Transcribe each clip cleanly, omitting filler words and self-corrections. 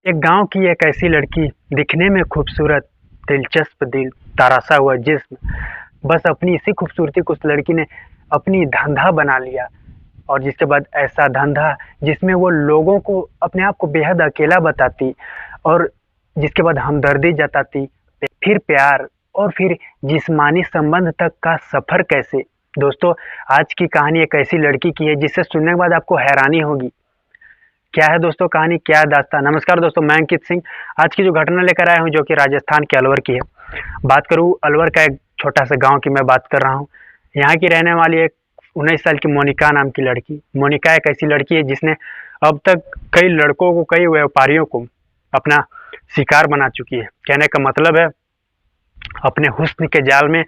एक गांव की एक ऐसी लड़की, दिखने में खूबसूरत, दिलचस्प, दिल तराशा हुआ जिस्म। बस अपनी इसी खूबसूरती को उस लड़की ने अपनी धंधा बना लिया। और जिसके बाद ऐसा धंधा जिसमें वो लोगों को अपने आप को बेहद अकेला बताती, और जिसके बाद हमदर्दी जताती, फिर प्यार, और फिर जिस्मानी संबंध तक का सफर कैसे। दोस्तों, आज की कहानी एक ऐसी लड़की की है जिसे सुनने के बाद आपको हैरानी होगी। क्या है दोस्तों कहानी, क्या है दास्तान। नमस्कार दोस्तों, मैं अंकित सिंह। आज की जो घटना लेकर आया हूँ जो कि राजस्थान के अलवर की है। बात करूँ अलवर का एक छोटा सा गांव की, मैं बात कर रहा हूँ। यहाँ की रहने वाली एक 19 साल की मोनिका नाम की लड़की। मोनिका एक ऐसी लड़की है जिसने अब तक कई लड़कों को, कई व्यापारियों को अपना शिकार बना चुकी है। कहने का मतलब है, अपने हुस्न के जाल में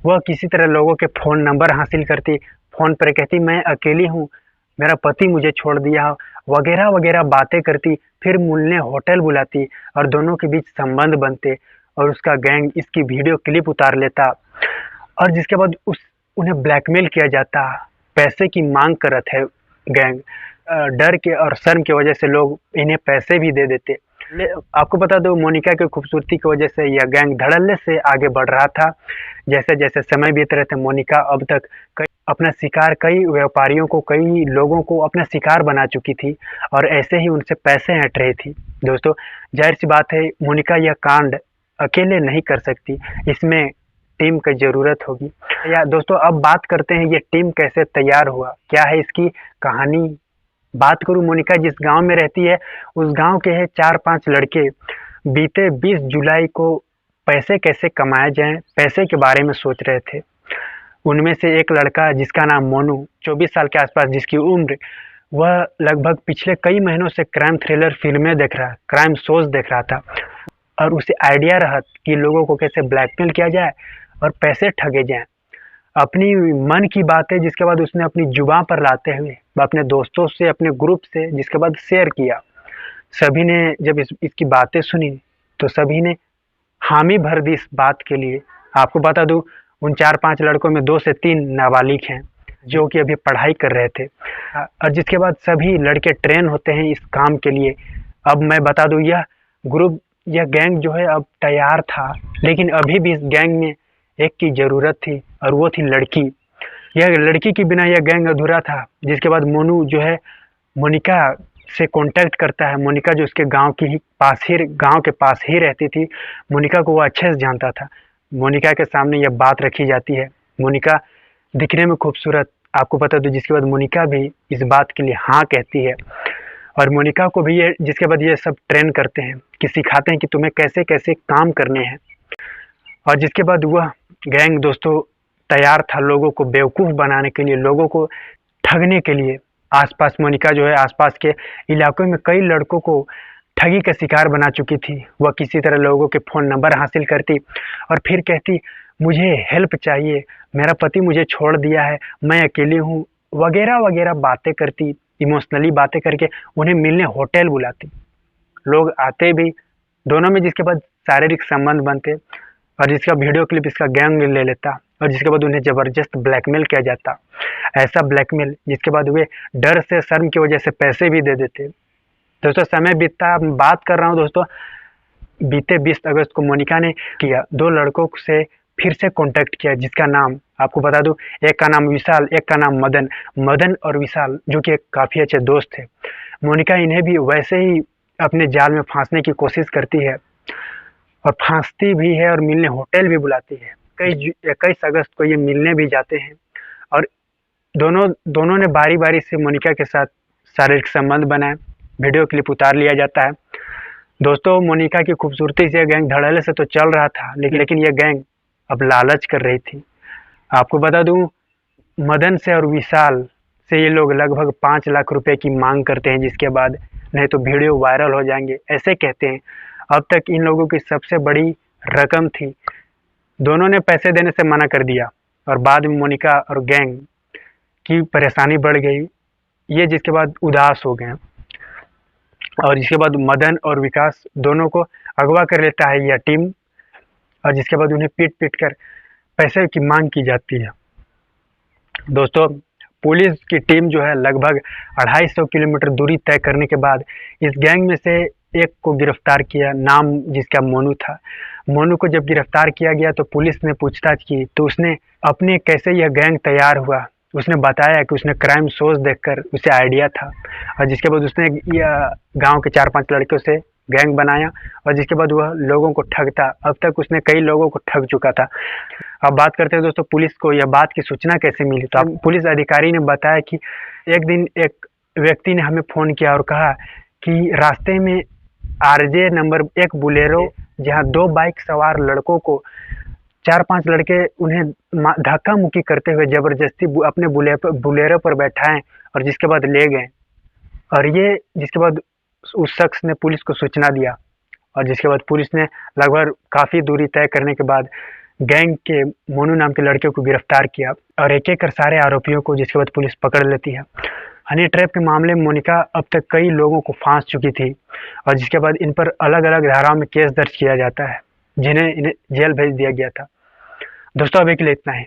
वह किसी तरह लोगों के फ़ोन नंबर हासिल करती, फ़ोन पर कहती मैं अकेली हूँ, मेरा पति मुझे छोड़ दिया, वगैरह वगैरह बातें करती। फिर मिलने होटल बुलाती और दोनों के बीच संबंध बनते, और उसका गैंग इसकी वीडियो क्लिप उतार लेता। और जिसके बाद उन्हें ब्लैकमेल किया जाता। पैसे की मांग करत है गैंग। डर के और शर्म की वजह से लोग इन्हें पैसे भी दे देते। आपको बता दो, मोनिका की खूबसूरती की वजह से यह गैंग धड़ल्ले से आगे बढ़ रहा था। जैसे जैसे समय बीत रहे थे, मोनिका अब तक अपना शिकार, कई व्यापारियों को, कई लोगों को अपना शिकार बना चुकी थी, और ऐसे ही उनसे पैसे हट रहे थी। दोस्तों, जाहिर सी बात है, मोनिका यह कांड अकेले नहीं कर सकती, इसमें टीम की ज़रूरत होगी। या दोस्तों, अब बात करते हैं ये टीम कैसे तैयार हुआ, क्या है इसकी कहानी। बात करूं, मोनिका जिस गांव में रहती है, उस गांव के है 4-5 लड़के बीते 20 जुलाई को पैसे कैसे कमाए जाएं, पैसे के बारे में सोच रहे थे। उनमें से एक लड़का जिसका नाम मोनू, 24 साल के आसपास जिसकी उम्र, वह लगभग पिछले कई महीनों से क्राइम थ्रिलर फिल्में देख रहा, क्राइम शोज देख रहा था, और उसे आइडिया रहा कि लोगों को कैसे ब्लैकमेल किया जाए और पैसे ठगे जाएं। अपनी मन की बातें जिसके बाद उसने अपनी जुबान पर लाते हुए अपने दोस्तों से, अपने ग्रुप से जिसके बाद शेयर किया। सभी ने जब इसकी बातें सुनी तो सभी ने हामी भर दी इस बात के लिए। आपको बता दूं, उन 4-5 लड़कों में 2 से 3 नाबालिग हैं जो कि अभी पढ़ाई कर रहे थे। और जिसके बाद सभी लड़के ट्रेन होते हैं इस काम के लिए। अब मैं बता दूं, यह ग्रुप, यह गैंग जो है अब तैयार था, लेकिन अभी भी इस गैंग में एक की ज़रूरत थी, और वो थी लड़की। यह लड़की के बिना यह गैंग अधूरा था। जिसके बाद मोनू जो है मोनिका से कांटेक्ट करता है। मोनिका जो उसके गांव के पास ही रहती थी, मोनिका को वो अच्छे से जानता था। मोनिका के सामने यह बात रखी जाती है। मोनिका दिखने में खूबसूरत, आपको पता तो, जिसके बाद मोनिका भी इस बात के लिए हाँ कहती है। और मोनिका को भी ये, जिसके बाद ये सब ट्रेन करते हैं, कि सिखाते हैं कि तुम्हें कैसे कैसे काम करने हैं। और जिसके बाद वह गैंग दोस्तों तैयार था लोगों को बेवकूफ़ बनाने के लिए, लोगों को ठगने के लिए। आसपास मोनिका जो है, आसपास के इलाकों में कई लड़कों को ठगी का शिकार बना चुकी थी। वह किसी तरह लोगों के फ़ोन नंबर हासिल करती और फिर कहती मुझे हेल्प चाहिए, मेरा पति मुझे छोड़ दिया है, मैं अकेली हूँ, वगैरह वगैरह बातें करती। इमोशनली बातें करके उन्हें मिलने होटल बुलाती। लोग आते भी, दोनों में जिसके बाद शारीरिक संबंध बनते, और जिसका वीडियो क्लिप इसका गैंग ले लेता, और जिसके बाद उन्हें ज़बरदस्त ब्लैकमेल किया जाता। ऐसा ब्लैकमेल जिसके बाद वे डर से, शर्म की वजह से पैसे भी दे देते। दोस्तों, समय बीतता, बात कर रहा हूँ दोस्तों, बीते 20 अगस्त को मोनिका ने किया, 2 लड़कों से फिर से कांटेक्ट किया, जिसका नाम आपको बता दूं, एक का नाम विशाल, एक का नाम मदन। मदन और विशाल जो कि काफ़ी अच्छे दोस्त थे। मोनिका इन्हें भी वैसे ही अपने जाल में फांसने की कोशिश करती है, और फांसती भी है, और मिलने होटल भी बुलाती है। 21 अगस्त को ये मिलने भी जाते हैं, और दोनों दोनों ने बारी बारी से मोनिका के साथ शारीरिक संबंध बनाए। वीडियो क्लिप उतार लिया जाता है। दोस्तों, मोनिका की खूबसूरती से यह गैंग धड़ल्ले से तो चल रहा था, लेकिन यह गैंग अब लालच कर रही थी। आपको बता दूं, मदन से और विशाल से ये लोग लगभग 5 लाख रुपए की मांग करते हैं, जिसके बाद नहीं तो वीडियो वायरल हो जाएंगे, ऐसे कहते हैं। अब तक इन लोगों की सबसे बड़ी रकम थी। दोनों ने पैसे देने से मना कर दिया, और बाद में मोनिका और गैंग की परेशानी बढ़ गई। ये जिसके बाद उदास हो गए, और जिसके बाद मदन और विकास दोनों को अगवा कर लेता है यह टीम, और जिसके बाद उन्हें पीट पीट कर पैसे की मांग की जाती है। दोस्तों, पुलिस की टीम जो है लगभग 250 किलोमीटर दूरी तय करने के बाद इस गैंग में से एक को गिरफ्तार किया, नाम जिसका मोनू था। मोनू को जब गिरफ्तार किया गया तो पुलिस ने पूछताछ की, तो उसने अपने कैसे यह गैंग तैयार हुआ उसने बताया कि उसने क्राइम शोज देखकर उसे आइडिया था, और जिसके बाद उसने यह गांव के 4-5 लड़कों से गैंग बनाया, और जिसके बाद वह लोगों को ठगता। अब तक उसने कई लोगों को ठग चुका था। अब बात करते हैं दोस्तों, पुलिस को यह बात की सूचना कैसे मिली। तो पुलिस अधिकारी ने बताया कि एक दिन एक व्यक्ति ने हमें फ़ोन किया और कहा कि रास्ते में आरजे नंबर 1 बुलेरो, जहां 2 बाइक सवार लड़कों को 4-5 लड़के उन्हें धक्का मुक्की करते हुए जबरदस्ती अपने बुलेरो पर बैठाएं और जिसके बाद ले गए। और ये जिसके बाद उस शख्स ने पुलिस को सूचना दिया, और जिसके बाद पुलिस ने लगभग काफ़ी दूरी तय करने के बाद गैंग के मोनू नाम के लड़के को गिरफ्तार किया, और एक एक कर सारे आरोपियों को जिसके बाद पुलिस पकड़ लेती है। हनी ट्रैप के मामले में मोनिका अब तक कई लोगों को फांस चुकी थी, और जिसके बाद इन पर अलग अलग धाराओं में केस दर्ज किया जाता है, जिन्हें इन्हें जेल भेज दिया गया था। दोस्तों अभी के लिए इतना ही।